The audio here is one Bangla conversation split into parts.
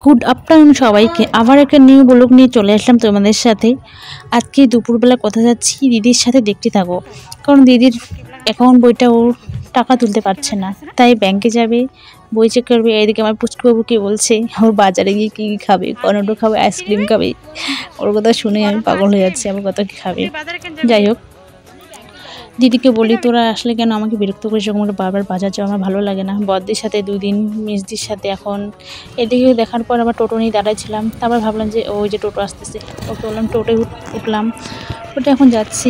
গুড আফটারনুন সবাইকে। আবার একটা নিউ ব্লগ নিয়ে চলে আসলাম তোমাদের সাথে। আজকে দুপুরবেলা কোথায় যাচ্ছি দিদির সাথে দেখতে থাকো, কারণ দিদির অ্যাকাউন্ট বইটা ওর টাকা তুলতে পারছে না, তাই ব্যাংকে যাবে, বই চেক করবে। এদিকে আমার পুচকুবাবু কি বলছে, ওর বাজারে গিয়ে কী কী খাবে, কর্নেটো খাবে, আইসক্রিম খাবে। ওর কথা শুনে আমি পাগল হয়ে যাচ্ছি, আমার কথা কী খাবে। যাই হোক, দিদিকে বলি তোরা আসলে কেন আমাকে বিরক্ত করিস, যখন বারবার বাজার যাওয়া আমার ভালো লাগে না। বড়দির সাথে 2 দিন, মিষ্টির সাথে এখন। এদিকে দেখার পর আবার টোটো নিয়ে দাঁড়াইছিলাম, তারপর ভাবলাম যে ওই যে টোটো আসতেছে, ওকে বললাম টোটোয় উঠলাম। ওটা এখন যাচ্ছি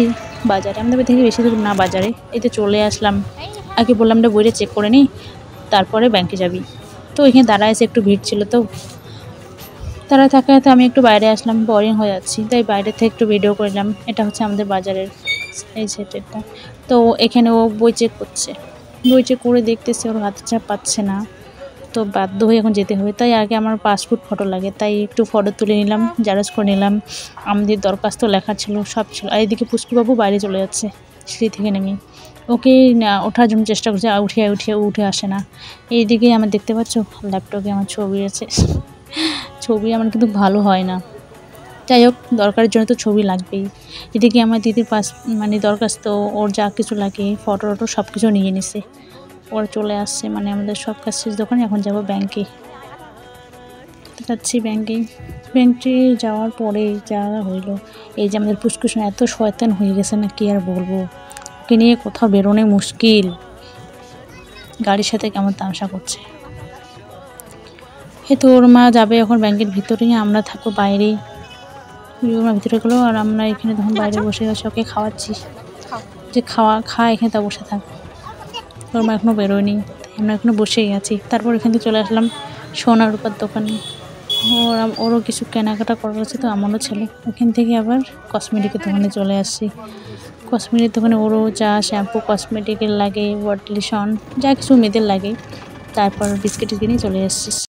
বাজারে, আমাদের থেকে বেশি দূর না বাজারে, এই তো চলে আসলাম। আগে বললাম না বইটা চেক করে নিই, তারপরে ব্যাংকে যাবি। তো এখানে দাঁড়ায় আছে, একটু ভিড় ছিল, তো তারা থাকাতে আমি একটু বাইরে আসলাম, বোরিং হয়ে যাচ্ছি, তাই বাইরে থেকে একটু ভিডিও করলাম। এটা হচ্ছে আমাদের বাজারের এই সেটেরটা। তো এখানে ও বই চেক করছে, বই চেক করে দেখতেছে ওর হাতে চাপ পাচ্ছে না, তো বাধ্য হয়ে এখন যেতে হবে। তাই আগে আমার পাসপোর্ট ফটো লাগে, তাই একটু ফটো তুলে নিলাম, জেরক্স করে নিলাম। আমাদের দরখাস্ত লেখা ছিল, সব ছিল। আর এদিকে পুষ্কুবাবু বাইরে চলে যাচ্ছে সিঁড়ি থেকে নেমে, ওকে না ওঠার জন্য চেষ্টা করছে, উঠে আসে না। এইদিকে আমার দেখতে পাচ্ছ ল্যাপটপে আমার ছবি আছে, ছবি আমার কিন্তু ভালো হয় না। যাই হোক, দরকারের জন্য তো ছবি লাগবেই। এদিকে আমার দিদির দরখাস্ত, ওর যা কিছু লাগে, ফটো সব কিছু নিয়ে নিছে। ওরা চলে আসছে, আমাদের সব কাজ শেষ। দোকানে এখন যাব ব্যাংকে, যাচ্ছি ব্যাংকে যাওয়ার পরে যা হইলো, এই যে আমাদের পুষ্কুসোনা এত শয়তান হয়ে গেছে না, কি আর বলবো। ওকে নিয়ে কোথাও বেরোনো মুশকিল, গাড়ির সাথে কেমন তামাশা করছে। তো ওর মা যাবে এখন ব্যাংকের ভিতরে, আমরা থাকবো বাইরে। ওর ভিতরে গেলো, আর আমরা এখানে তখন বাইরে বসে গেছি, ওকে খাওয়াচ্ছি যে খা এখানে, তা বসে থাক। ওর মা এখনও বেরোয়নি, আমরা এখনও বসেই আছি। তারপর এখান থেকে চলে আসলাম সোনা রূপার দোকানে। ওরও কিছু কেনাকাটা করার আছে, তো আমারও ছেলে। ওখান থেকে আবার কসমেটিকের দোকানে চলে আসছি। কসমেটিকের দোকানে ওরও যা শ্যাম্পু কসমেটিকের লাগে, বডি লোশন, যা কিছু মেয়েদের লাগে, তারপর বিস্কিট কিনে চলে আসছি।